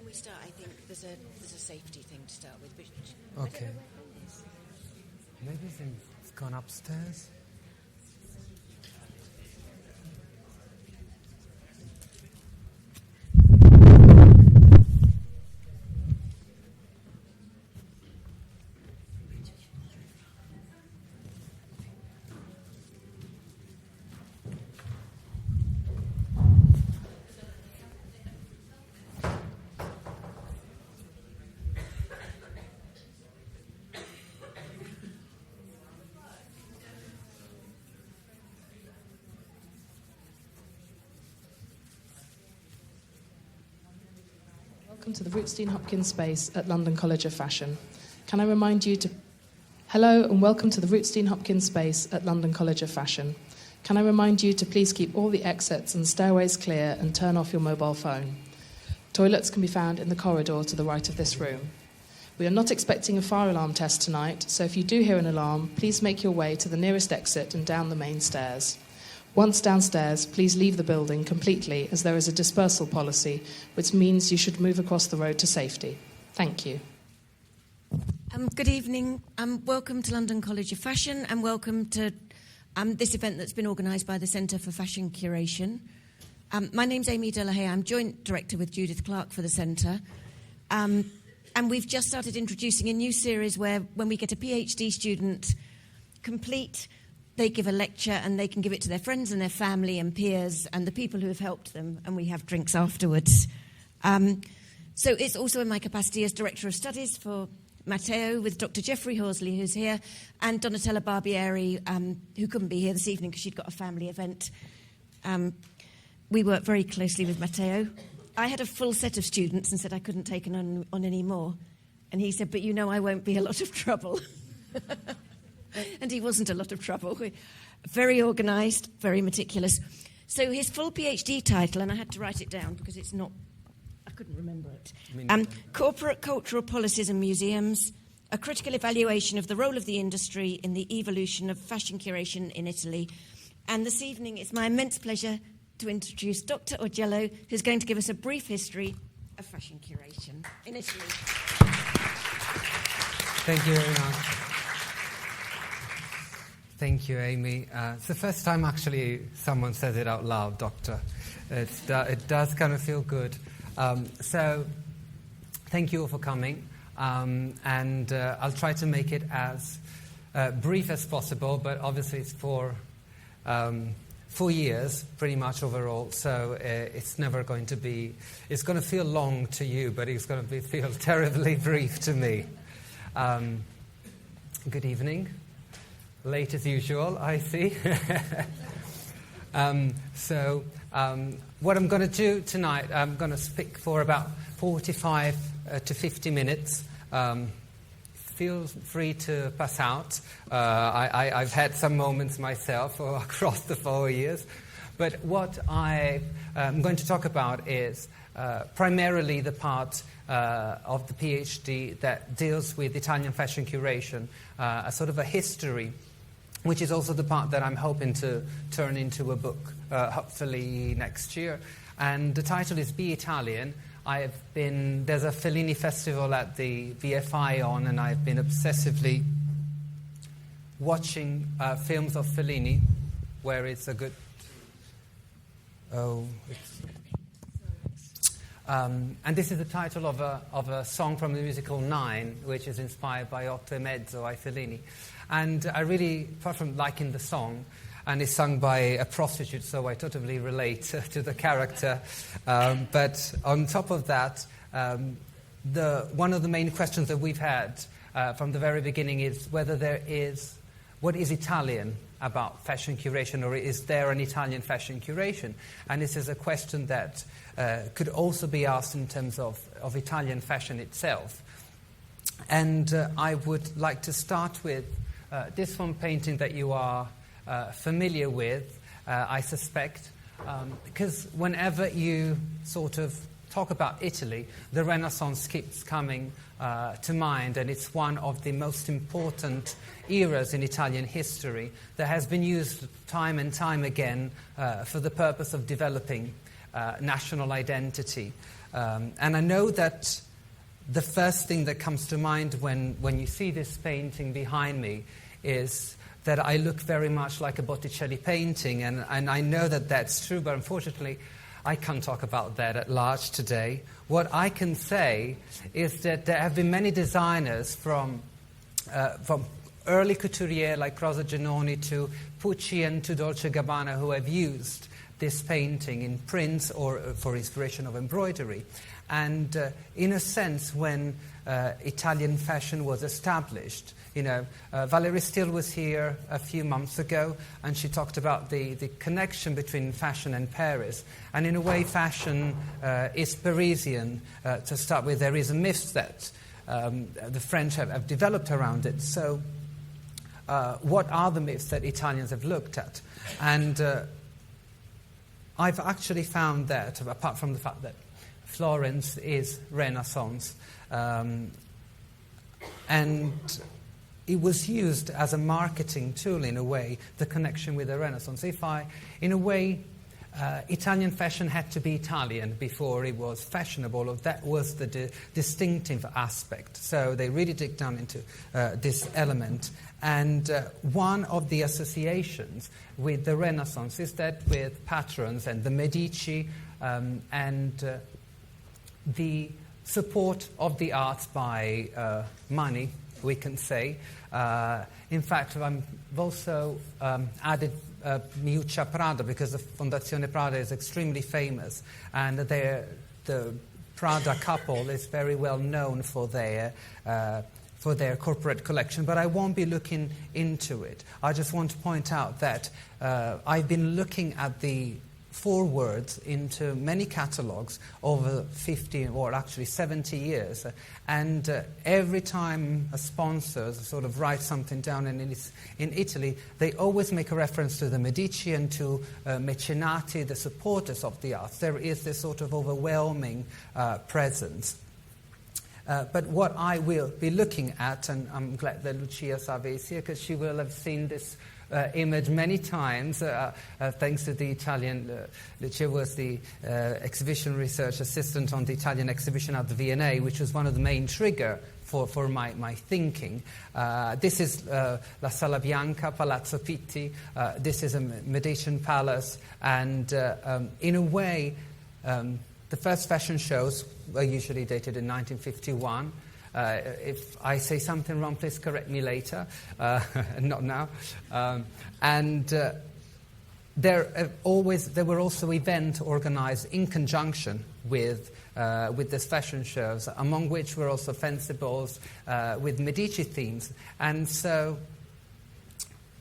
we start, I think there's a safety thing to start with. Which Okay. Maybe it's gone upstairs. Welcome to the Rootstein Hopkins space at London College of Fashion. Can I remind you to... Hello and welcome to the Rootstein Hopkins space at London College of Fashion. Can I remind you to please keep all the exits and stairways clear and turn off your mobile phone. Toilets can be found in the corridor to the right of this room. We are not expecting a fire alarm test tonight, so if you do hear an alarm, please make your way to the nearest exit and down the main stairs. Once downstairs, please leave the building completely, as there is a dispersal policy, which means you should move across the road to safety. Thank you. Good evening. Welcome to London College of Fashion, and welcome to this event that's been organised by the Centre for Fashion Curation. My name's Amy Delahaye. I'm Joint Director with Judith Clark for the Centre. And we've just started introducing a new series where when we get a PhD student complete, they give a lecture and they can give it to their friends and their family and peers and the people who have helped them, and we have drinks afterwards. So it's also in my capacity as Director of Studies for Matteo with Dr. Jeffrey Horsley, who's here, and Donatella Barbieri, who couldn't be here this evening because she'd got a family event. We work very closely with Matteo. I had a full set of students and said I couldn't take on any more. And he said, but you know I won't be a lot of trouble. And he wasn't a lot of trouble. Very organised, very meticulous. So his full PhD title, and I had to write it down because it's not, I couldn't remember it. Corporate Cultural Policies and Museums, a critical evaluation of the role of the industry in the evolution of fashion curation in Italy. And this evening it's my immense pleasure to introduce Dr. Augello, who's going to give us a brief history of fashion curation in Italy. Thank you very much. Thank you, Amy. It's the first time, actually, someone says it out loud, Doctor. It does kind of feel good. So thank you all for coming. And I'll try to make it as brief as possible, but obviously it's for 4 years, pretty much overall. So it's never going to be... It's going to feel long to you, but it's going to feel terribly brief to me. Good evening. Late as usual, I see. What I'm going to do tonight, I'm going to speak for about 45 to 50 minutes. Feel free to pass out. I've had some moments myself across the 4 years. But what I'm going to talk about is primarily the part of the PhD that deals with Italian fashion curation, a sort of a history, which is also the part that I'm hoping to turn into a book, hopefully next year. And the title is Be Italian. There's a Fellini festival at the VFI on, and I've been obsessively watching films of Fellini, where it's a good... and this is the title of a song from the musical Nine, which is inspired by Otto e Mezzo by Fellini. And I really, apart from liking the song, and it's sung by a prostitute, so I totally relate to the character. But on top of that, one of the main questions that we've had from the very beginning is whether what is Italian about fashion curation, or is there an Italian fashion curation? And this is a question that could also be asked in terms of Italian fashion itself. And I would like to start with this one painting that you are familiar with, I suspect, because whenever you sort of talk about Italy, the Renaissance keeps coming to mind, and it's one of the most important eras in Italian history that has been used time and time again for the purpose of developing national identity. And I know that the first thing that comes to mind when you see this painting behind me is that I look very much like a Botticelli painting, and I know that that's true, but unfortunately I can't talk about that at large today. What I can say is that there have been many designers from early couturier like Rosa Genoni to Pucci and to Dolce & Gabbana who have used this painting in prints or for inspiration of embroidery. And in a sense, when Italian fashion was established, Valerie Steele was here a few months ago, and she talked about the connection between fashion and Paris. And in a way, fashion is Parisian. To start with, there is a myth that the French have developed around it. So what are the myths that Italians have looked at? And I've actually found that, apart from the fact that Florence is Renaissance, and it was used as a marketing tool in a way, the connection with the Renaissance. In a way, Italian fashion had to be Italian before it was fashionable, or that was the distinctive aspect. So they really dig down into this element. And one of the associations with the Renaissance is that with patrons and the Medici and the support of the arts by money, we can say. In fact, I've also added Miuccia Prada, because the Fondazione Prada is extremely famous, and the Prada couple is very well known for their corporate collection. But I won't be looking into it. I just want to point out that I've been looking at the forewords into many catalogues over 50 or actually 70 years. And every time a sponsor sort of writes something down, and in Italy, they always make a reference to the Medici and to Mecenati, the supporters of the arts. There is this sort of overwhelming presence. But what I will be looking at, and I'm glad that Lucia Save is here, because she will have seen this image many times, thanks to the Italian. Lucia was the exhibition research assistant on the Italian exhibition at the V&A, which was one of the main trigger for my thinking. This is La Sala Bianca, Palazzo Pitti. This is a Medicean palace, and in a way, the first fashion shows were usually dated in 1951. If I say something wrong, please correct me later, not now. There were also events organized in conjunction with these fashion shows, among which were also fencibles with Medici themes. And so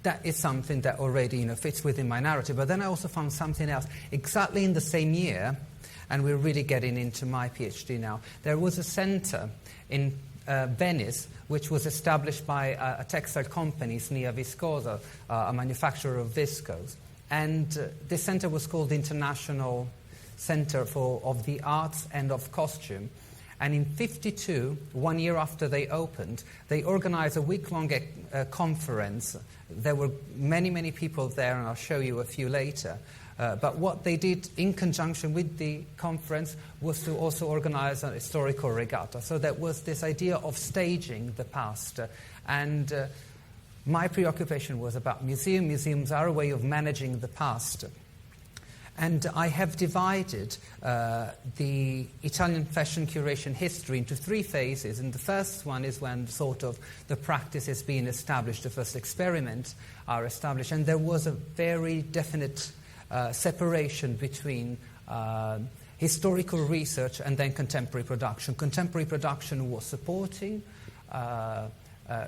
that is something that already fits within my narrative. But then I also found something else. Exactly in the same year, and we're really getting into my PhD now, there was a center in Venice, which was established by a textile company, Snia Viscosa, a manufacturer of viscose. And this center was called International Center of the Arts and of Costume. And in 1952, 1 year after they opened, they organized a week-long conference. There were many, many people there, and I'll show you a few later. But what they did in conjunction with the conference was to also organize a historical regatta. So there was this idea of staging the past. And my preoccupation was about museums. Museums are a way of managing the past. And I have divided the Italian fashion curation history into 3 phases. And the first one is when sort of the practice is being established, the first experiments are established. And there was a very definite separation between historical research and then contemporary production. Contemporary production was supporting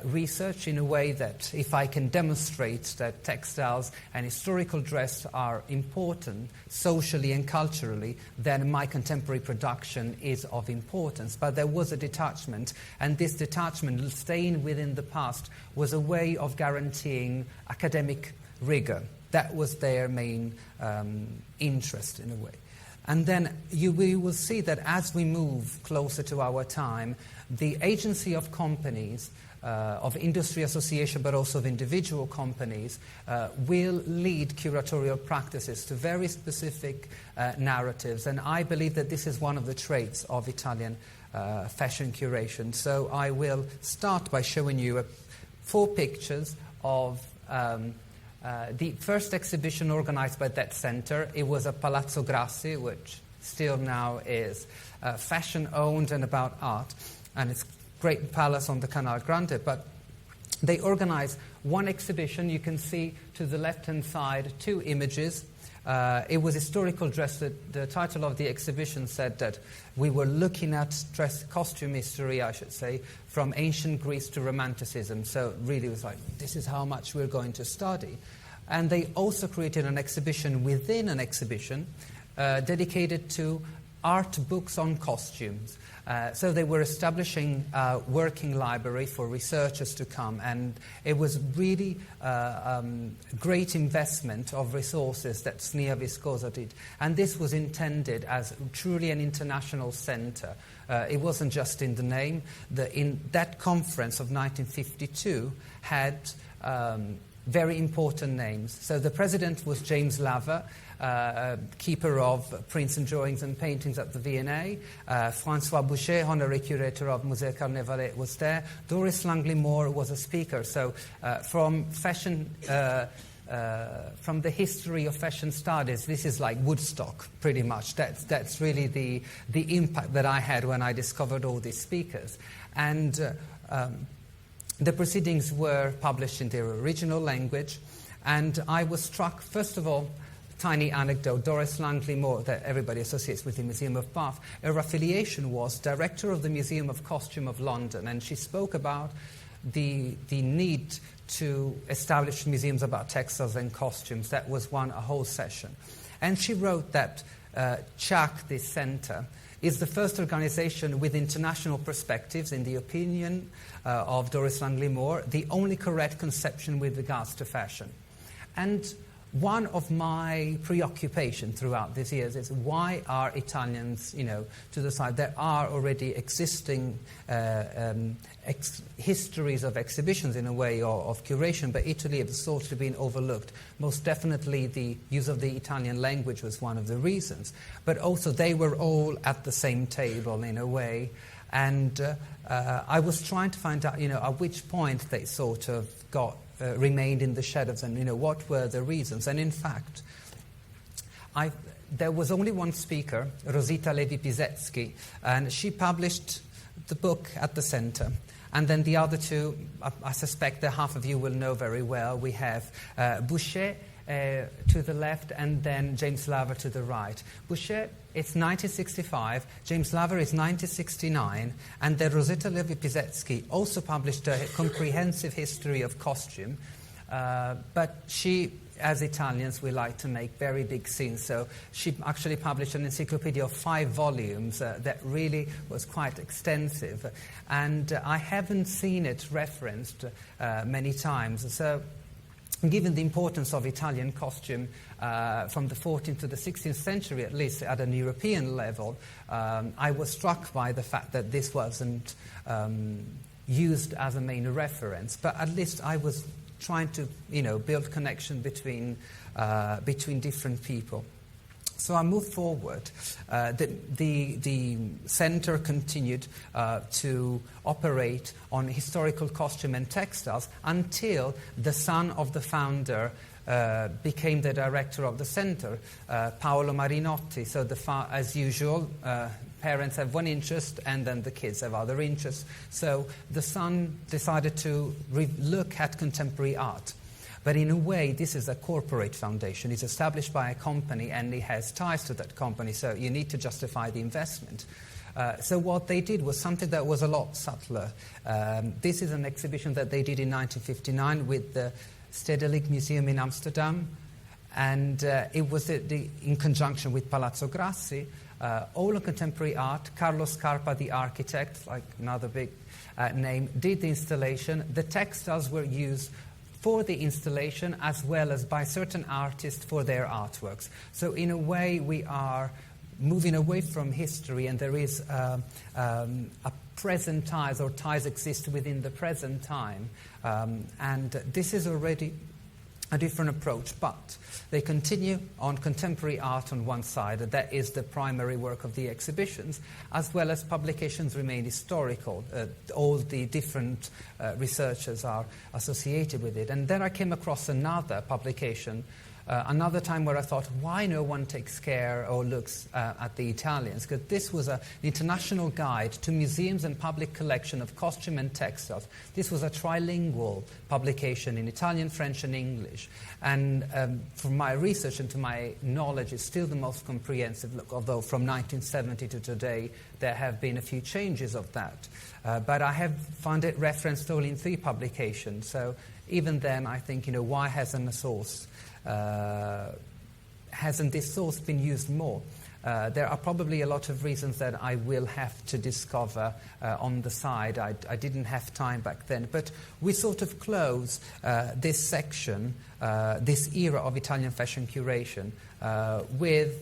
research in a way that if I can demonstrate that textiles and historical dress are important socially and culturally, then my contemporary production is of importance. But there was a detachment, and this detachment, staying within the past, was a way of guaranteeing academic rigor. That was their main interest, in a way. And then we will see that as we move closer to our time, the agency of companies, of industry association, but also of individual companies, will lead curatorial practices to very specific narratives. And I believe that this is one of the traits of Italian fashion curation. So I will start by showing you 4 pictures of the first exhibition organized by that center. It was at Palazzo Grassi, which still now is fashion owned and about art. And it's a great palace on the Canal Grande. But they organized one exhibition. You can see to the left-hand side 2 images. It was historical dress. The title of the exhibition said that we were looking at costume history, I should say, from ancient Greece to Romanticism. So really it was like, this is how much we're going to study. And they also created an exhibition within an exhibition dedicated to art books on costumes. So they were establishing a working library for researchers to come, and it was really great investment of resources that SNIA Viscosa did. And this was intended as truly an international center. It wasn't just in the name. In that conference of 1952 had very important names. So the president was James Lava, keeper of prints and drawings and paintings at the V&A. François Boucher, honorary curator of Musée Carnavalet, was there. Doris Langley Moore was a speaker. So from fashion, from the history of fashion studies, this is like Woodstock, pretty much. That's really the impact that I had when I discovered all these speakers. And the proceedings were published in their original language, and I was struck, first of all, tiny anecdote, Doris Langley Moore, that everybody associates with the Museum of Bath, her affiliation was director of the Museum of Costume of London, and she spoke about the need to establish museums about textiles and costumes. That was a whole session. And she wrote that CHAC, this centre, is the first organization with international perspectives, in the opinion of Doris Langley Moore, the only correct conception with regards to fashion. And one of my preoccupations throughout these years is why are Italians, to the side? There are already existing histories of exhibitions in a way, or of curation, but Italy has sort of been overlooked. Most definitely the use of the Italian language was one of the reasons. But also they were all at the same table in a way. And I was trying to find out, at which point they sort of remained in the shadows, and what were the reasons. And in fact, there was only one speaker, Rosita Levi-Pisetsky, and she published the book at the center. And then the other 2, I suspect that half of you will know very well. We have Boucher to the left, and then James Lava to the right. Boucher, it's 1965, James Lava is 1969, and then Rosita Levi-Pisetsky also published a comprehensive history of costume, but she, as Italians, we like to make very big scenes, so she actually published an encyclopedia of 5 volumes that really was quite extensive, and I haven't seen it referenced many times. So given the importance of Italian costume from the 14th to the 16th century, at least at an European level, I was struck by the fact that this wasn't used as a main reference. But at least I was trying to, build connection between different people. So I moved forward. The center continued to operate on historical costume and textiles until the son of the founder became the director of the center, Paolo Marinotti. So as usual, parents have one interest and then the kids have other interests. So the son decided to look at contemporary art. But in a way, this is a corporate foundation. It's established by a company and it has ties to that company, so you need to justify the investment. So what they did was something that was a lot subtler. This is an exhibition that they did in 1959 with the Stedelijk Museum in Amsterdam, and it was in conjunction with Palazzo Grassi. All of contemporary art. Carlo Scarpa, the architect, like another big name, did the installation. The textiles were used for the installation as well as by certain artists for their artworks. So in a way we are moving away from history, and there is a present ties, or ties exist within the present time. And this is already a different approach, but they continue on contemporary art on one side, and that is the primary work of the exhibitions, as well as publications remain historical. All the different researchers are associated with it. And then I came across another publication, another time where I thought, why no one takes care or looks at the Italians? Because this was an international guide to museums and public collection of costume and textiles. This was a trilingual publication in Italian, French, and English. And from my research and to my knowledge, it's still the most comprehensive look, although from 1970 to today, there have been a few changes of that. But I have found it referenced only in 3 publications. So even then, I think, why hasn't a source hasn't this source been used more? There are probably a lot of reasons that I will have to discover on the side. I didn't have time back then. But we sort of close this section, this era of Italian fashion curation, with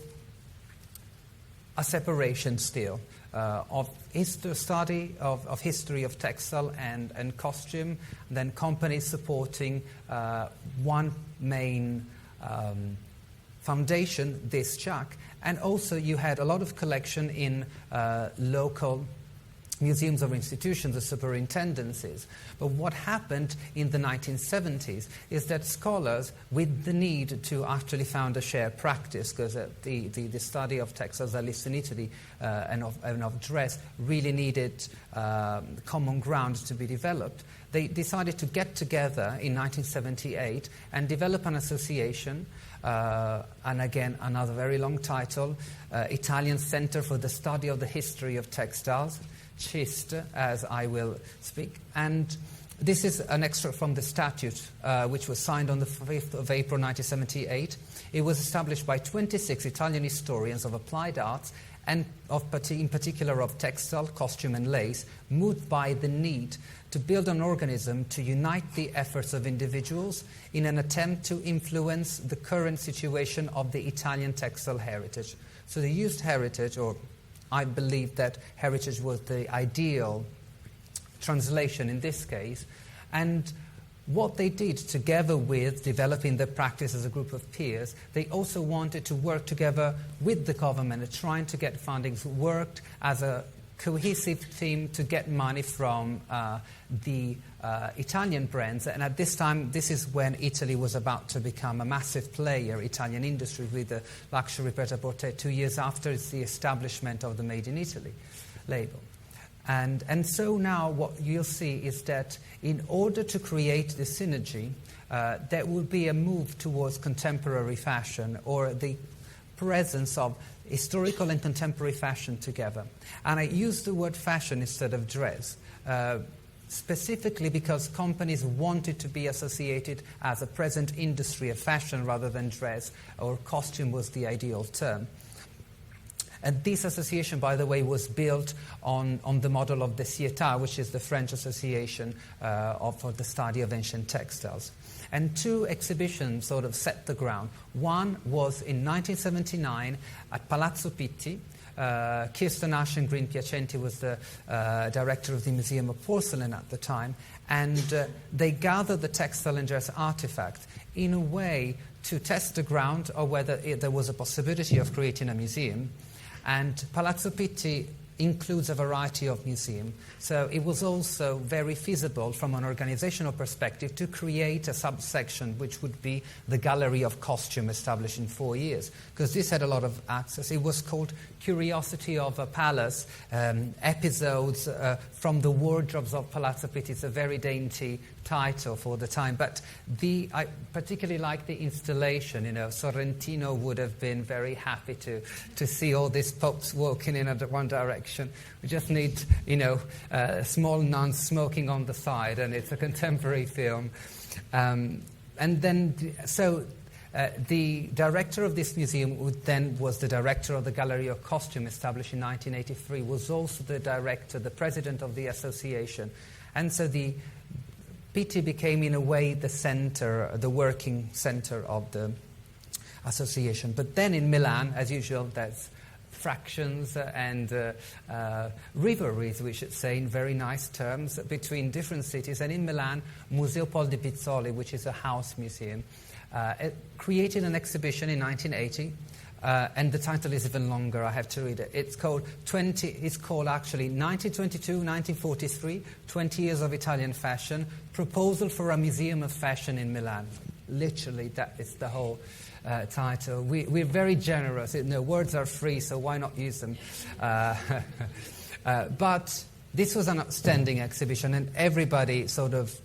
a separation still of study of history of textile and costume, then companies supporting one main foundation, this CHAC, and also you had a lot of collection in local museums or institutions, the superintendencies. But what happened in the 1970s is that scholars, with the need to actually found a shared practice, because the study of textiles, at least in Italy, and of dress, really needed common ground to be developed. They decided to get together in 1978 and develop an association, and again, another very long title, Italian Center for the Study of the History of Textiles, CIST, as I will speak. And this is an extract from the statute, which was signed on the 5th of April 1978. It was established by 26 Italian historians of applied arts, and in particular of textile, costume, and lace, moved by the need to build an organism to unite the efforts of individuals in an attempt to influence the current situation of the Italian textile heritage. So they used heritage, or I believe that heritage was the ideal translation in this case, and what they did, together with developing their practice as a group of peers, they also wanted to work together with the government, trying to get fundings, worked as a cohesive team to get money from the Italian brands. And at this time, this is when Italy was about to become a massive player, Italian industry, with the luxury pret-a-porter 2 years after it's the establishment of the Made in Italy label. And so now what you'll see is that in order to create the synergy, there will be a move towards contemporary fashion, or the presence of historical and contemporary fashion together. And I use the word fashion instead of dress, specifically because companies wanted to be associated as a present industry of fashion rather than dress, or costume was the ideal term. And this association, by the way, was built on the model of the CETA, which is the French association for the study of ancient textiles. And 2 exhibitions sort of set the ground. One was in 1979 at Palazzo Pitti. Kirsten Ash and Green Piacenti was the director of the Museum of Porcelain at the time, and they gathered the textile and dress artifact in a way to test the ground of whether there was a possibility of creating a museum. And Palazzo Pitti includes a variety of museums. So it was also very feasible from an organizational perspective to create a subsection which would be the Gallery of Costume, established in 4 years, because this had a lot of access. It was called Curiosity of a Palace, episodes from the wardrobes of Palazzo Pitti. It's a very dainty title for the time, but I particularly like the installation. Sorrentino would have been very happy to see all these popes walking in at one direction. We just need, small nuns smoking on the side, and it's a contemporary film. And then, the director of this museum, who then was the director of the Gallery of Costume, established in 1983, was also the president of the association. And so the Pitti became, in a way, the center, the working center of the association. But then in Milan, as usual, that's fractions and rivalries, we should say, in very nice terms, between different cities. And in Milan, Museo Pol di Pizzoli, which is a house museum, it created an exhibition in 1980. And the title is even longer, I have to read it. It's called actually 1922-1943, 20 Years of Italian Fashion, Proposal for a Museum of Fashion in Milan. Literally, that is the whole title. We're very generous. Words are free, so why not use them? But this was an outstanding exhibition, and everybody sort of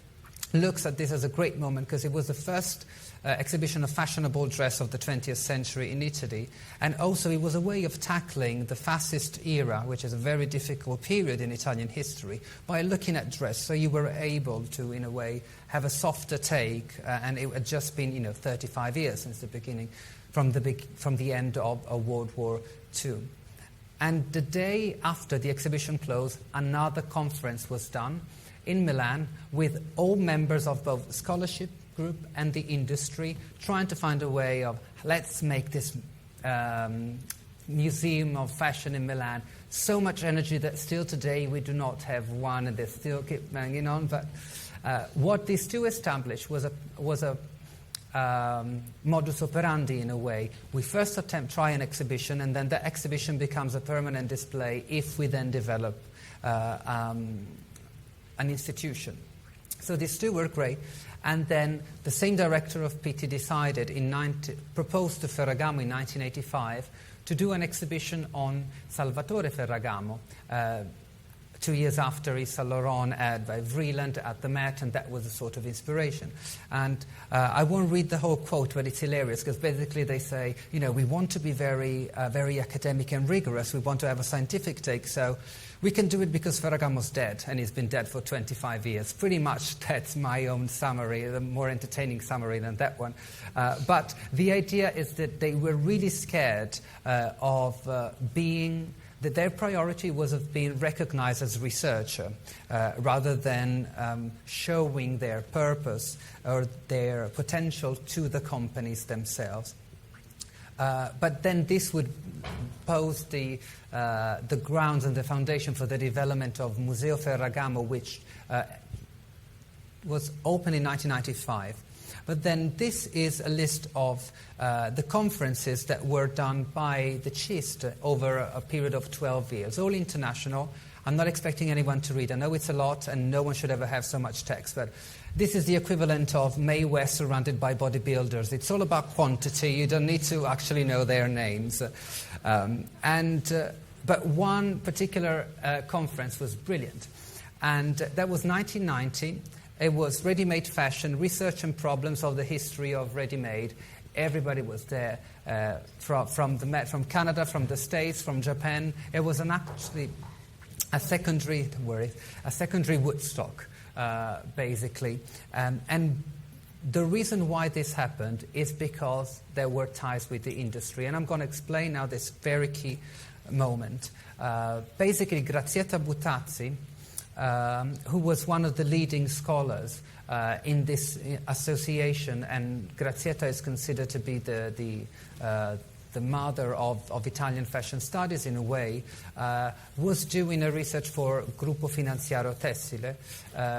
looks at this as a great moment because it was the first exhibition of fashionable dress of the 20th century in Italy, and also it was a way of tackling the fascist era, which is a very difficult period in Italian history, by looking at dress. So you were able to, in a way, have a softer take, and it had just been, 35 years since the beginning, from the end of World War II. And the day after the exhibition closed, another conference was done in Milan with all members of both the scholarship group and the industry, trying to find a way of, let's make this museum of fashion in Milan. So much energy that still today we do not have one, and they still keep banging on. But what these two established was a modus operandi in a way. We first try an exhibition, and then the exhibition becomes a permanent display if we then develop an institution. So these two were great. And then the same director of PT decided proposed to Ferragamo in 1985 to do an exhibition on Salvatore Ferragamo, 2 years after his Saint Laurent ad by Vreeland at the Met, and that was a sort of inspiration. And I won't read the whole quote, but it's hilarious, because basically they say, we want to be very, very academic and rigorous. We want to have a scientific take, so we can do it because Ferragamo's dead, and he's been dead for 25 years. Pretty much that's my own summary, the more entertaining summary than that one. But the idea is that they were really scared of being... that their priority was of being recognized as researcher rather than showing their purpose or their potential to the companies themselves. But then this would pose the grounds and the foundation for the development of Museo Ferragamo, which was opened in 1995. But then this is a list of the conferences that were done by the CIST over a period of 12 years, all international. I'm not expecting anyone to read. I know it's a lot, and no one should ever have so much text, but this is the equivalent of Mae West surrounded by bodybuilders. It's all about quantity. You don't need to actually know their names. But one particular conference was brilliant, and that was 1990. It was ready-made fashion, research and problems of the history of ready-made. Everybody was there, from Canada, from the States, from Japan. It was actually a secondary Woodstock, basically. And the reason why this happened is because there were ties with the industry. And I'm going to explain now this very key moment. Basically, Grazietta Buttazzi, who was one of the leading scholars in this association, and Grazietta is considered to be the mother of Italian fashion studies in a way, was doing a research for Gruppo Finanziario Tessile,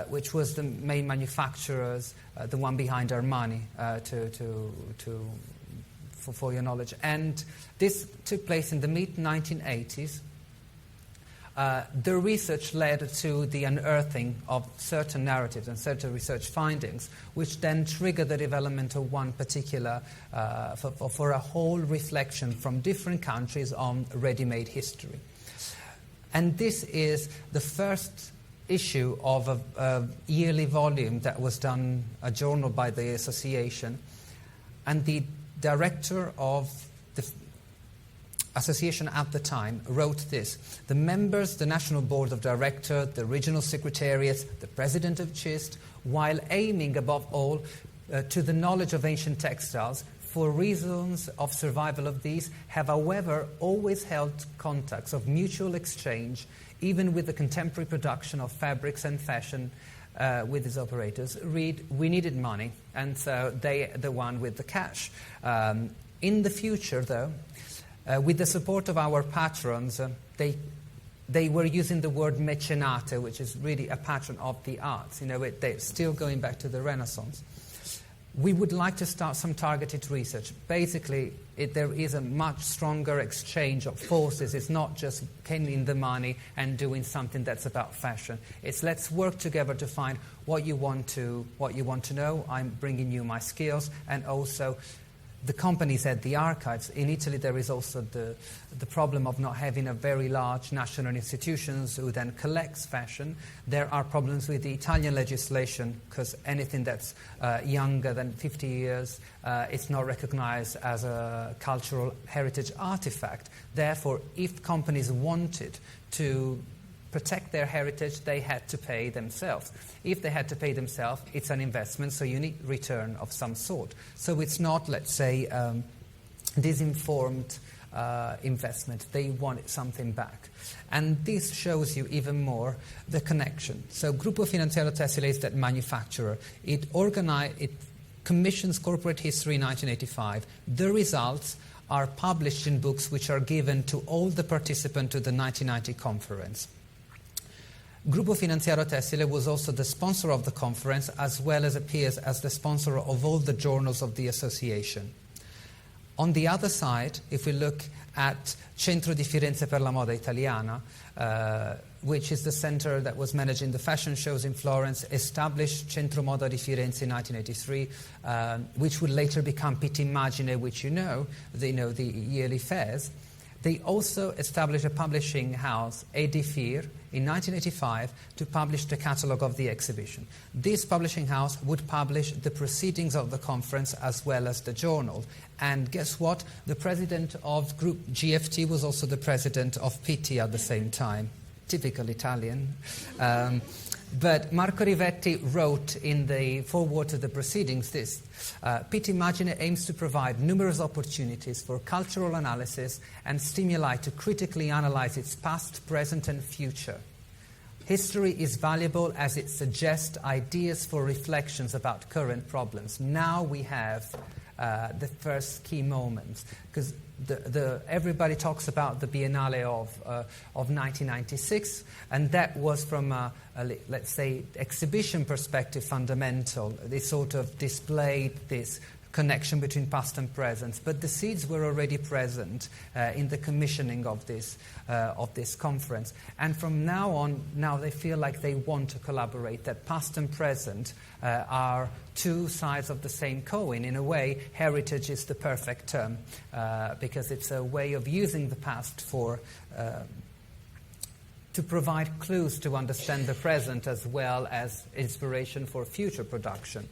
which was the main manufacturers, the one behind Armani, for your knowledge. And this took place in the mid-1980s. The research led to the unearthing of certain narratives and certain research findings, which then triggered the development of one particular, for a whole reflection from different countries on ready-made history. And this is the first issue of a yearly volume that was done, a journal by the association. And the director of the association at the time wrote this: the members, the National Board of Directors, the regional secretariats, the president of CIST, while aiming above all to the knowledge of ancient textiles, for reasons of survival of these, have however always held contacts of mutual exchange, even with the contemporary production of fabrics and fashion with its operators. Read, we needed money, and so they the one with the cash. In the future, though, with the support of our patrons, they were using the word mecenate, which is really a patron of the arts. They're still going back to the Renaissance. We would like to start some targeted research. Basically, there is a much stronger exchange of forces. It's not just getting the money and doing something that's about fashion. It's let's work together to find what you want to know. I'm bringing you my skills, and also the companies at the archives. In Italy, there is also the problem of not having a very large national institutions who then collects fashion. There are problems with the Italian legislation because anything that's younger than 50 years is not recognized as a cultural heritage artifact. Therefore, if companies wanted to protect their heritage, they had to pay themselves. If they had to pay themselves, it's an investment, so you need return of some sort. So it's not, let's say, disinformed investment. They wanted something back. And this shows you even more the connection. So Gruppo Finanziario Tessile is that manufacturer. It commissions corporate history in 1985. The results are published in books which are given to all the participants to the 1990 conference. Gruppo Finanziario Tessile was also the sponsor of the conference, as well as appears as the sponsor of all the journals of the association. On the other side, if we look at Centro di Firenze per la Moda Italiana, which is the center that was managing the fashion shows in Florence, established Centro Moda di Firenze in 1983, which would later become Pitti Immagine, which the yearly fairs. They also established a publishing house, Edifir, in 1985 to publish the catalogue of the exhibition. This publishing house would publish the proceedings of the conference as well as the journal. And guess what? The president of Group GFT was also the president of Pitti at the same time. Typical Italian. But Marco Rivetti wrote in the foreword to the proceedings this: Pitti Immagine aims to provide numerous opportunities for cultural analysis and stimuli to critically analyze its past, present and future. History is valuable as it suggests ideas for reflections about current problems. Now we have the first key moments, because everybody talks about the Biennale of 1996, and that was from let's say, exhibition perspective fundamental. They sort of displayed this connection between past and present, but the seeds were already present in the commissioning of this conference. And from now on, now they feel like they want to collaborate, that past and present are two sides of the same coin. In a way, heritage is the perfect term because it's a way of using the past to provide clues to understand the present as well as inspiration for future production.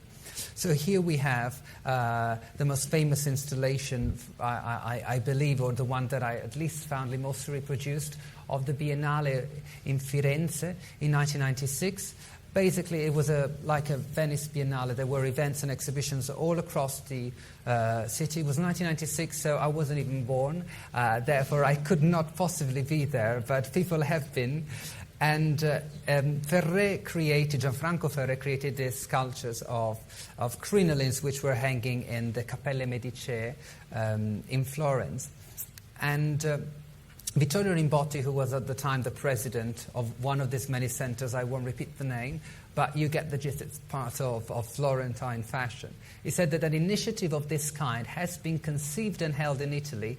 So here we have the most famous installation, I believe, or the one that I at least found most reproduced, of the Biennale in Firenze in 1996. Basically, it was like a Venice Biennale. There were events and exhibitions all across the city. It was 1996, so I wasn't even born. Therefore, I could not possibly be there, but people have been. And Gianfranco Ferré created these sculptures of crinolines which were hanging in the Cappelle Medicee in Florence. And Vittorio Rimbotti, who was at the time the president of one of these many centers, I won't repeat the name, but you get the gist, it's part of Florentine fashion. He said that an initiative of this kind has been conceived and held in Italy.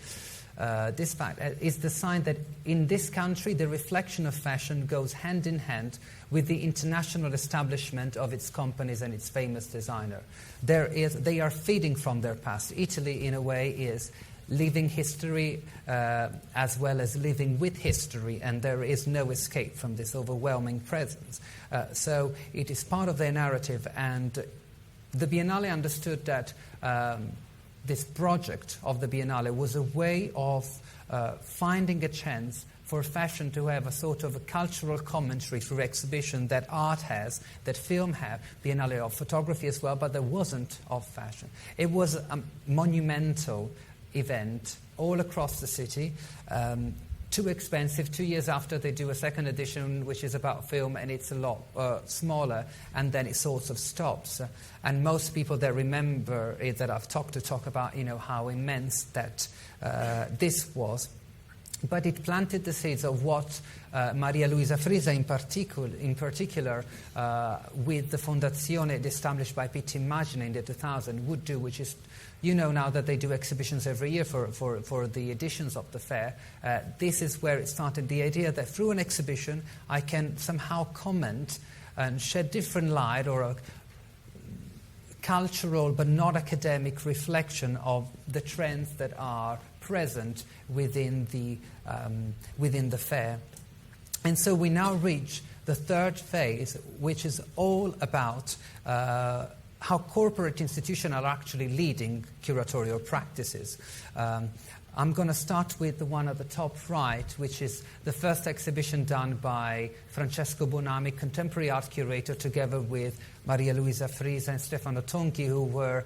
This fact is the sign that in this country the reflection of fashion goes hand in hand with the international establishment of its companies and its famous designer. They are feeding from their past. Italy, in a way, is living history as well as living with history, and there is no escape from this overwhelming presence. So it is part of their narrative, and the Biennale understood that this project of the Biennale was a way of finding a chance for fashion to have a sort of a cultural commentary through exhibition that art has, that film have, Biennale of photography as well, but there wasn't of fashion. It was a monumental event all across the city. too expensive. 2 years after, they do a second edition, which is about film, and it's a lot smaller, and then it sort of stops. And most people that remember it, that I've talked about, how immense that this was. But it planted the seeds of what Maria Luisa Frisa in particular with the Fondazione established by Pitti Immagine in the 2000 would do, which is, now that they do exhibitions every year for the editions of the fair. This is where it started, the idea that through an exhibition I can somehow comment and shed different light or a cultural but not academic reflection of the trends that are present within the fair. And so we now reach the third phase, which is all about how corporate institutions are actually leading curatorial practices. I'm going to start with the one at the top right, which is the first exhibition done by Francesco Bonami, contemporary art curator, together with Maria Luisa Frisa and Stefano Tonchi, who were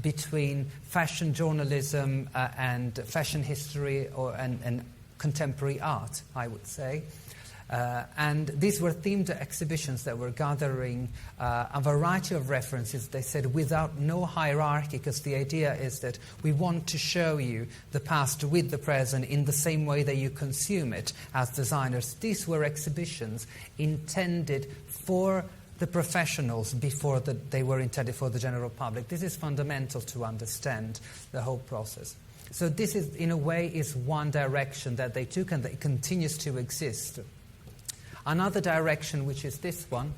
between fashion journalism and fashion history and contemporary art, I would say. And these were themed exhibitions that were gathering a variety of references, they said, without no hierarchy, because the idea is that we want to show you the past with the present in the same way that you consume it as designers. These were exhibitions intended for the professionals before they were intended for the general public. This is fundamental to understand the whole process. So this is, in a way, is one direction that they took and that continues to exist. Another direction, which is this one,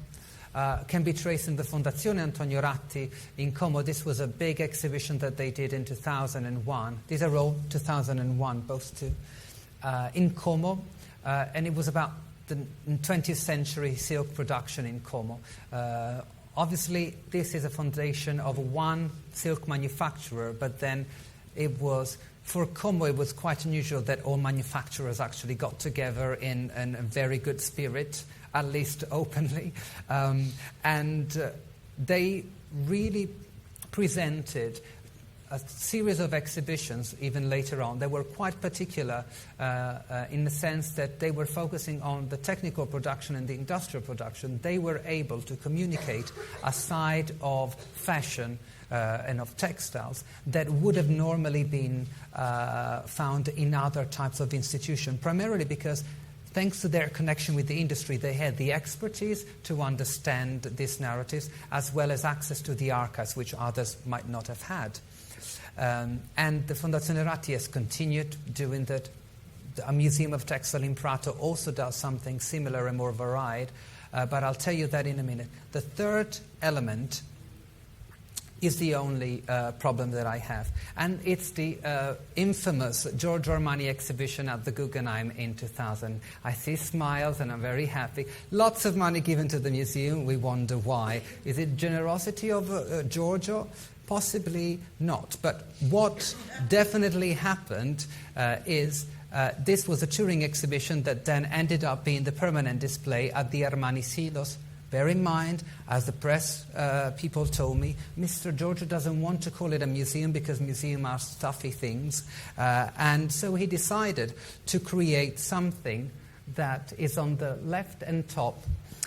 can be traced in the Fondazione Antonio Ratti in Como. This was a big exhibition that they did in 2001. These are all 2001, both two, in Como. And it was about the 20th century silk production in Como. Obviously, this is a foundation of one silk manufacturer, but then it was... For Como, it was quite unusual that all manufacturers actually got together in a very good spirit, at least openly. And they really presented a series of exhibitions, even later on, that were quite particular in the sense that they were focusing on the technical production and the industrial production. They were able to communicate a side of fashion and of textiles that would have normally been found in other types of institutions, primarily because thanks to their connection with the industry, they had the expertise to understand these narratives, as well as access to the archives, which others might not have had. And the Fondazione Ratti has continued doing that. A museum of textile in Prato also does something similar and more varied, but I'll tell you that in a minute. The third element is the only problem that I have. And it's the infamous Giorgio Armani exhibition at the Guggenheim in 2000. I see smiles and I'm very happy. Lots of money given to the museum. We wonder why. Is it generosity of Giorgio? Possibly not. But what definitely happened is this was a touring exhibition that then ended up being the permanent display at the Armani Silos. Bear in mind, as the press people told me, Mr. Giorgio doesn't want to call it a museum because museums are stuffy things. And so he decided to create something that is on the left and top.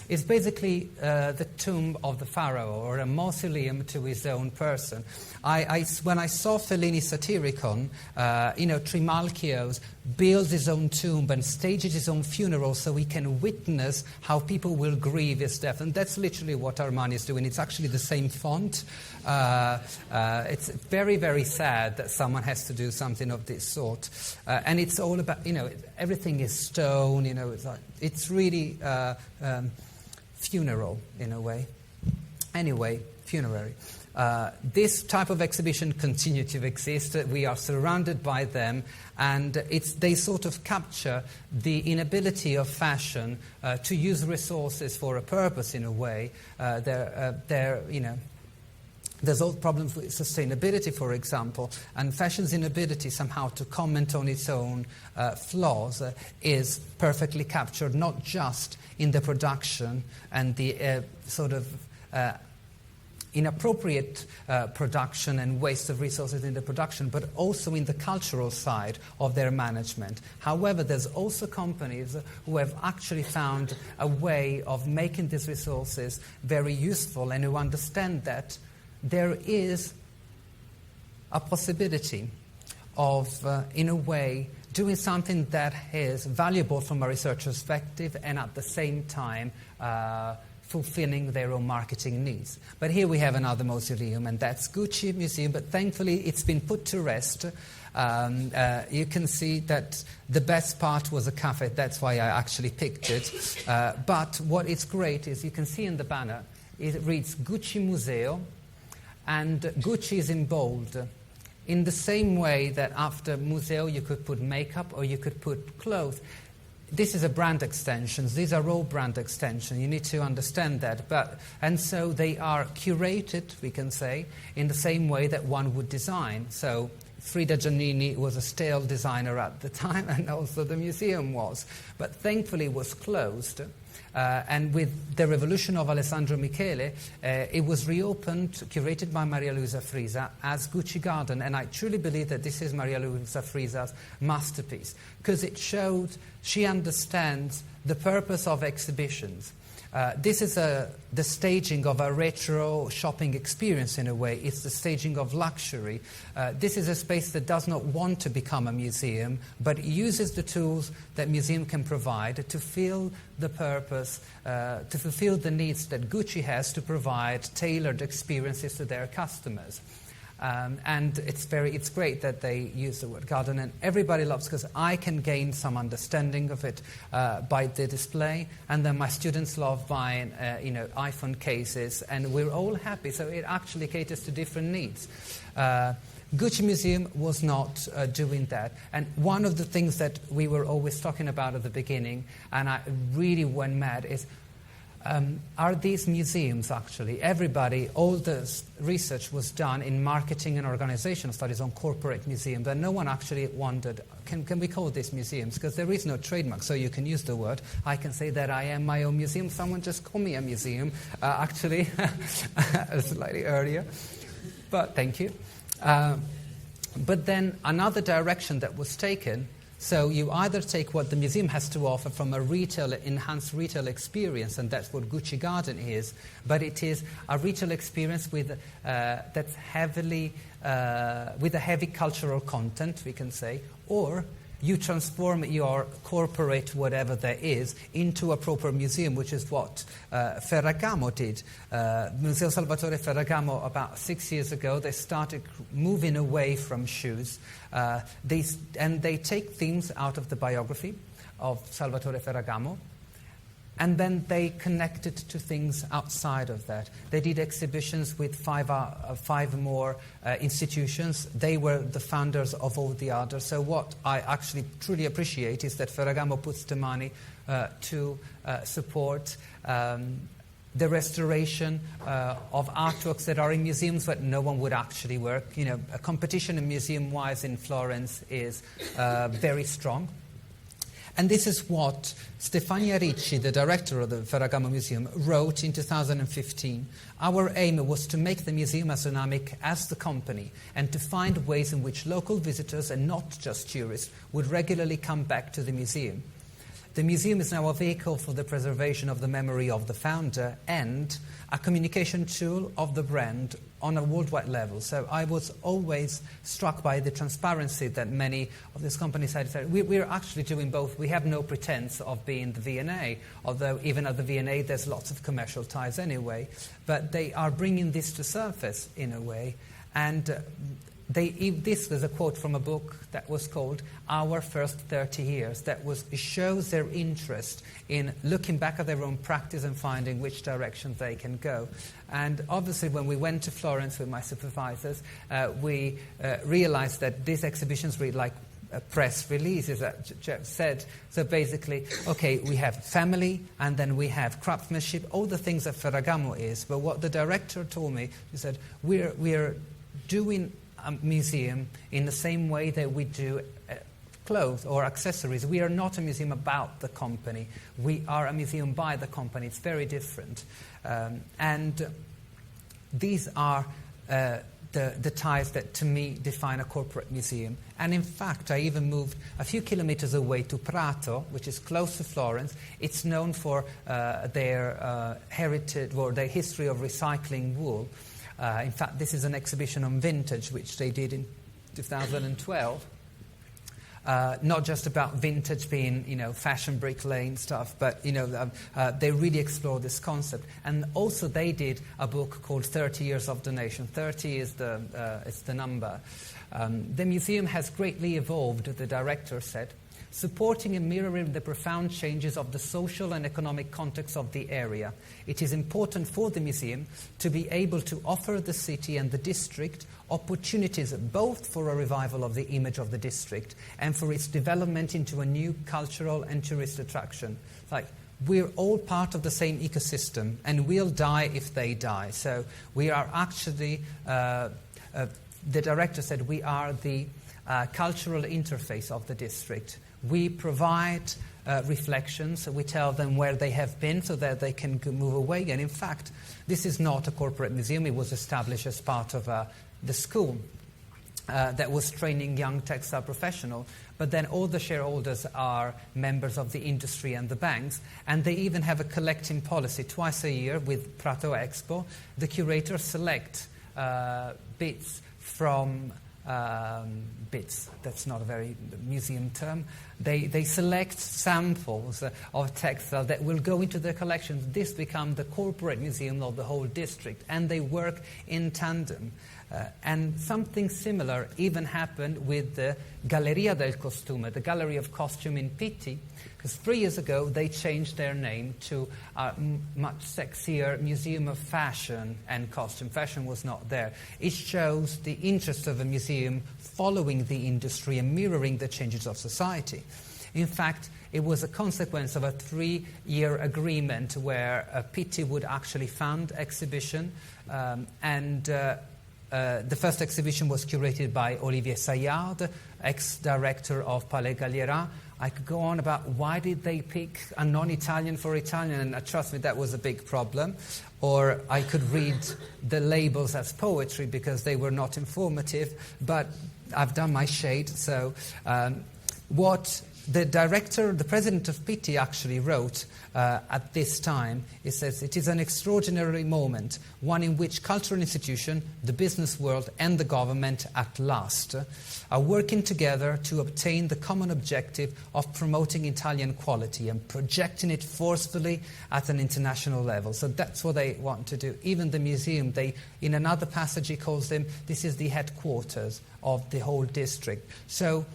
It's basically the tomb of the pharaoh, or a mausoleum to his own person. When I saw Fellini's Satyricon, Trimalchio builds his own tomb and stages his own funeral so he can witness how people will grieve his death. And that's literally what Armani is doing. It's actually the same font. It's very, very sad that someone has to do something of this sort. And it's all about, everything is stone, it's really funeral in a way. Anyway, funerary. This type of exhibition continues to exist. We are surrounded by them, and they sort of capture the inability of fashion to use resources for a purpose in a way. There's all problems with sustainability, for example, and fashion's inability somehow to comment on its own flaws is perfectly captured, not just in the production and the inappropriate production and waste of resources in the production, but also in the cultural side of their management. However, there's also companies who have actually found a way of making these resources very useful and who understand that there is a possibility of, in a way, doing something that is valuable from a researcher's perspective and at the same time fulfilling their own marketing needs. But here we have another mausoleum, and that's Gucci Museum, but thankfully it's been put to rest. You can see that the best part was a cafe, that's why I actually picked it. But what is great is you can see in the banner, it reads Gucci Museo, and Gucci is in bold. In the same way that after museo you could put makeup or you could put clothes. This is a brand extension. These are all brand extensions. You need to understand that. And so they are curated, we can say, in the same way that one would design. So Frida Giannini was a stale designer at the time, and also the museum was. But thankfully it was closed. And with the revolution of Alessandro Michele, it was reopened, curated by Maria Luisa Frisa as Gucci Garden. And I truly believe that this is Maria Luisa Frisa's masterpiece, because it showed she understands the purpose of exhibitions. This is the staging of a retro shopping experience in a way. It's the staging of luxury. This is a space that does not want to become a museum, but uses the tools that museum can provide to fill the purpose, to fulfill the needs that Gucci has to provide tailored experiences to their customers. And it's great that they use the word garden, and everybody loves, because I can gain some understanding of it by the display, and then my students love buying iPhone cases, and we're all happy. So it actually caters to different needs. Gucci Museum was not doing that. And one of the things that we were always talking about at the beginning, and I really went mad, is are these museums actually, all the research was done in marketing and organizational studies on corporate museums, and no one actually wondered, can we call these museums? Because there is no trademark, so you can use the word. I can say that I am my own museum. Someone just call me a museum, actually, slightly earlier. But thank you. But then another direction that was taken, so you either take what the museum has to offer from a enhanced retail experience, and that's what Gucci Garden is, but it is a retail experience with that's heavily with a heavy cultural content, we can say, or you transform your corporate whatever there is into a proper museum, which is what Ferragamo did. Museo Salvatore Ferragamo, about 6 years ago, they started moving away from shoes. They take themes out of the biography of Salvatore Ferragamo, and then they connected to things outside of that. They did exhibitions with five more institutions. They were the founders of all the others. So what I actually truly appreciate is that Ferragamo puts the money to support the restoration of artworks that are in museums but no one would actually work. A competition in museum-wise in Florence is very strong. And this is what Stefania Ricci, the director of the Ferragamo Museum, wrote in 2015. Our aim was to make the museum as dynamic as the company and to find ways in which local visitors, and not just tourists, would regularly come back to the museum. The museum is now a vehicle for the preservation of the memory of the founder and a communication tool of the brand on a worldwide level. So I was always struck by the transparency that many of these companies had. We're actually doing both. We have no pretense of being the V&A, although even at the V&A there's lots of commercial ties anyway. But they are bringing this to surface in a way. And this was a quote from a book that was called Our First 30 Years. It shows their interest in looking back at their own practice and finding which direction they can go. And obviously when we went to Florence with my supervisors, we realized that these exhibitions read like press releases, that Jeff said. So basically, okay, we have family, and then we have craftsmanship, all the things that Ferragamo is. But what the director told me, he said, we're doing a museum in the same way that we do clothes or accessories. We are not a museum about the company. We are a museum by the company. It's very different. And these are the ties that, to me, define a corporate museum. And in fact, I even moved a few kilometers away to Prato, which is close to Florence. It's known for their heritage or their history of recycling wool. In fact, this is an exhibition on vintage, which they did in 2012. Not just about vintage being, fashion brick lane stuff, but, they really explore this concept. And also they did a book called 30 Years of Donation. 30 is the number. The museum has greatly evolved, the director said, supporting and mirroring the profound changes of the social and economic context of the area. It is important for the museum to be able to offer the city and the district opportunities both for a revival of the image of the district and for its development into a new cultural and tourist attraction. Like, we're all part of the same ecosystem, and we'll die if they die. So we are actually, the director said, we are the cultural interface of the district. We provide reflections. We tell them where they have been so that they can move away. And in fact, this is not a corporate museum. It was established as part of the school that was training young textile professionals. But then all the shareholders are members of the industry and the banks. And they even have a collecting policy. Twice a year with Prato Expo, the curators select bits from... bits, that's not a very museum term. They select samples of textile that will go into their collections. This becomes the corporate museum of the whole district, and they work in tandem. And something similar even happened with the Galleria del Costume, the Gallery of Costume in Pitti, because 3 years ago they changed their name to a much sexier Museum of Fashion and Costume. Fashion was not there. It shows the interest of a museum following the industry and mirroring the changes of society. In fact, it was a consequence of a 3-year agreement where Pitti would actually fund exhibition, the first exhibition was curated by Olivier Saillard, ex-director of Palais Galliera. I could go on about why did they pick a non-Italian for Italian, and trust me, that was a big problem. Or I could read the labels as poetry because they were not informative, but I've done my shade. So what the president of Pitti actually wrote at this time, it says, "It is an extraordinary moment, one in which cultural institution, the business world and the government at last are working together to obtain the common objective of promoting Italian quality and projecting it forcefully at an international level." So that's what they want to do. Even the museum, in another passage he calls them, this is the headquarters of the whole district. So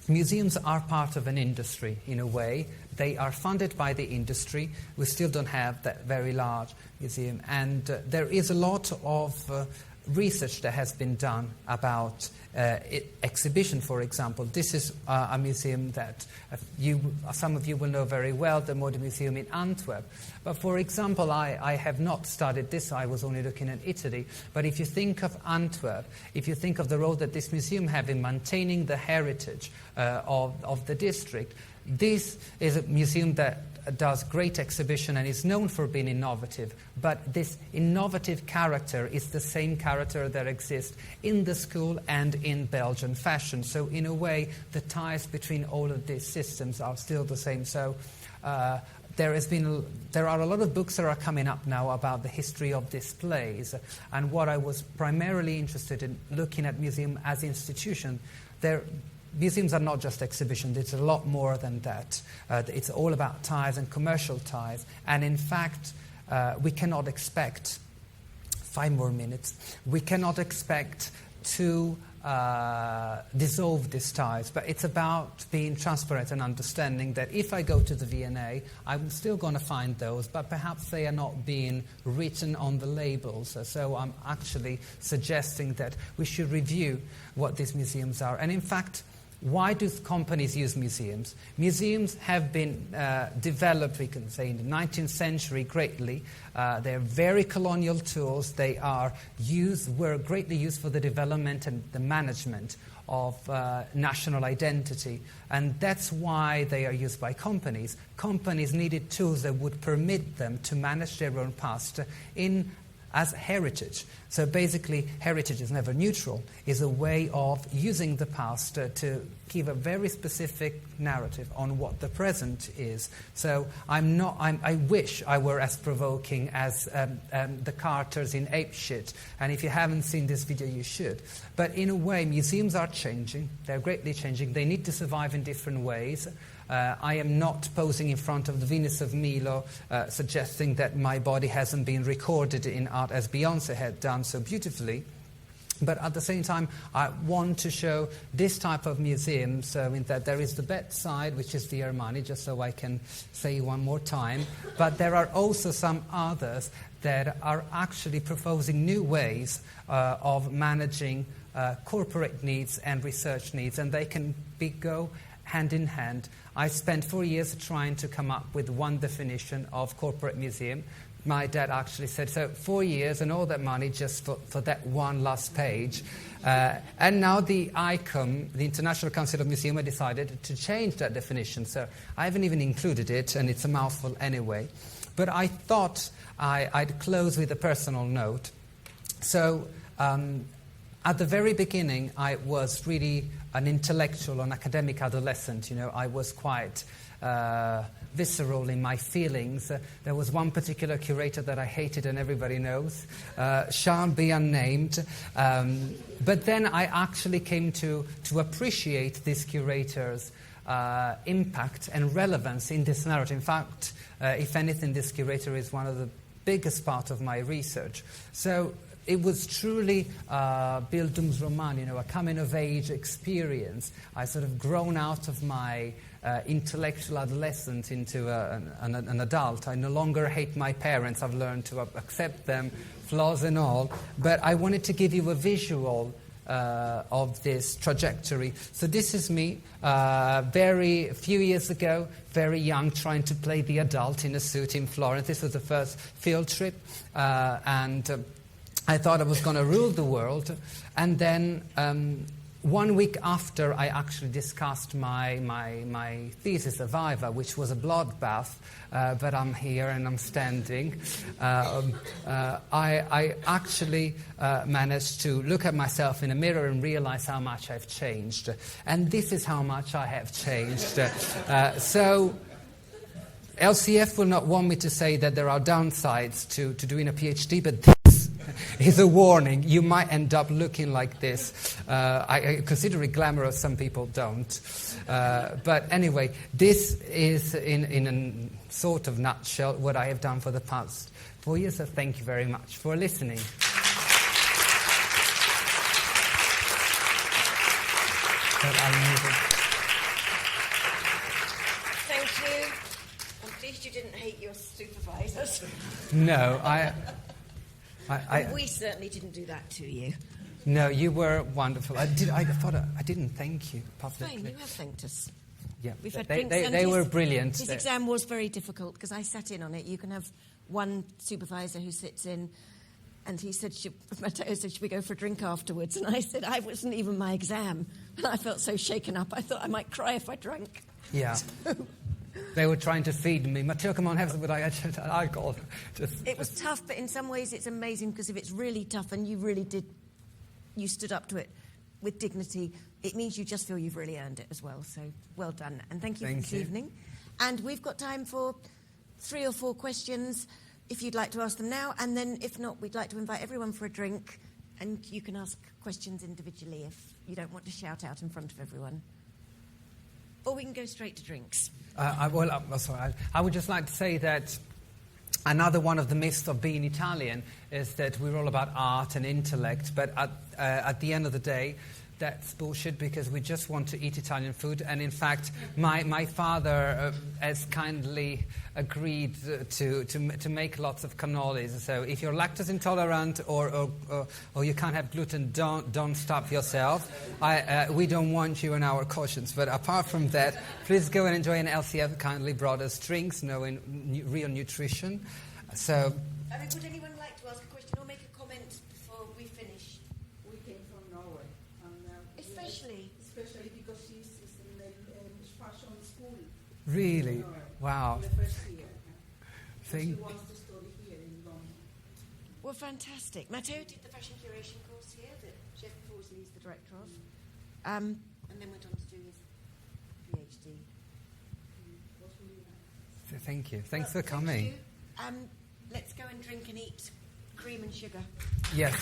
museums are part of an industry in a way. They are funded by the industry. We still don't have that very large museum. And there is a lot of research that has been done about exhibition, for example. This is a museum that some of you will know very well, the Modern Museum in Antwerp. But for example, I have not studied this, I was only looking at Italy. But if you think of Antwerp, if you think of the role that this museum has in maintaining the heritage of the district, this is a museum that does great exhibition and is known for being innovative, but this innovative character is the same character that exists in the school and in Belgian fashion. So in a way, the ties between all of these systems are still the same. So there are a lot of books that are coming up now about the history of displays, and what I was primarily interested in looking at museum as institution, museums are not just exhibitions, it's a lot more than that. It's all about ties and commercial ties. And in fact, we cannot expect, 5 more minutes, we cannot expect to dissolve these ties. But it's about being transparent and understanding that if I go to the V&A, I'm still going to find those, but perhaps they are not being written on the labels. So I'm actually suggesting that we should review what these museums are. And in fact, why do companies use museums? Museums have been developed, we can say, in the 19th century greatly. They're very colonial tools. They were greatly used for the development and the management of national identity. And that's why they are used by companies. Companies needed tools that would permit them to manage their own past in as heritage. So basically, heritage is never neutral, is a way of using the past to give a very specific narrative on what the present is. So I wish I were as provoking as the Carters in Apeshit. And if you haven't seen this video, you should. But in a way, museums are changing. They're greatly changing. They need to survive in different ways. I am not posing in front of the Venus of Milo suggesting that my body hasn't been recorded in art as Beyoncé had done so beautifully. But at the same time, I want to show this type of museum, so in that there is the bedside, which is the Armani, just so I can say one more time. But there are also some others that are actually proposing new ways of managing corporate needs and research needs, and they can go hand in hand. I spent 4 years trying to come up with one definition of corporate museum. My dad actually said, so 4 years and all that money just for that one last page. And now the ICOM, the International Council of Museums, decided to change that definition. So I haven't even included it, and it's a mouthful anyway. But I thought I'd close with a personal note. So at the very beginning, I was really an intellectual, an academic adolescent. You know, I was quite visceral in my feelings. There was one particular curator that I hated, and everybody knows, shall be unnamed. But then I actually came to appreciate this curator's impact and relevance in this narrative. In fact, if anything, this curator is one of the biggest part of my research. So it was truly Bildungsroman, you know, a coming-of-age experience. I sort of grown out of my intellectual adolescent into an adult. I no longer hate my parents. I've learned to accept them, flaws and all. But I wanted to give you a visual of this trajectory. So this is me, very few years ago, very young, trying to play the adult in a suit in Florence. This was the first field trip, and I thought I was going to rule the world. And then 1 week after, I actually discussed my thesis, the Viva, which was a bloodbath, but I'm here and I'm standing. I actually managed to look at myself in a mirror and realize how much I've changed. And this is how much I have changed. So LCF will not want me to say that there are downsides to doing a PhD, but this is a warning. You might end up looking like this. I consider it glamorous. Some people don't. But anyway, this is in a sort of nutshell what I have done for the past 4 years. So thank you very much for listening. Thank you. I'm pleased you didn't hate your supervisors. No, We certainly didn't do that to you. No, you were wonderful. I thought I didn't thank you publicly. Fine, you have thanked us. Yeah, We've had they drinks, and they were brilliant. His exam was very difficult because I sat in on it. You can have one supervisor who sits in, and he said, Matteo said, should we go for a drink afterwards? And I said, I wasn't even my exam. And I felt so shaken up, I thought I might cry if I drank. Yeah. They were trying to feed me. Matteo, come on, have some, but I had alcohol. It was tough, but in some ways it's amazing because if it's really tough and you really you stood up to it with dignity, it means you just feel you've really earned it as well. So well done. And thank you for this evening. And we've got time for 3 or 4 questions if you'd like to ask them now. And then if not, we'd like to invite everyone for a drink. And you can ask questions individually if you don't want to shout out in front of everyone. Or we can go straight to drinks. I would just like to say that another one of the myths of being Italian is that we're all about art and intellect, but at the end of the day, that's bullshit because we just want to eat Italian food. And in fact, my father has kindly agreed to make lots of cannolis. So if you're lactose intolerant or you can't have gluten, don't stop yourself. We don't want you in our cautions. But apart from that, please go and enjoy. And LCF kindly brought us drinks, knowing real nutrition. So. I mean, would anyone like to ask a question or make a comment before we finish? We came from Norway. Especially because she's in the fashion school. Really? Wow. The first year. She wants to study here in London. Well, fantastic. Matteo did the fashion curation course here that Chef Forsley is the director of, and then went on to do his PhD. Thank you. Thanks for Thank coming. you. Let's go and drink and eat cream and sugar. Yes.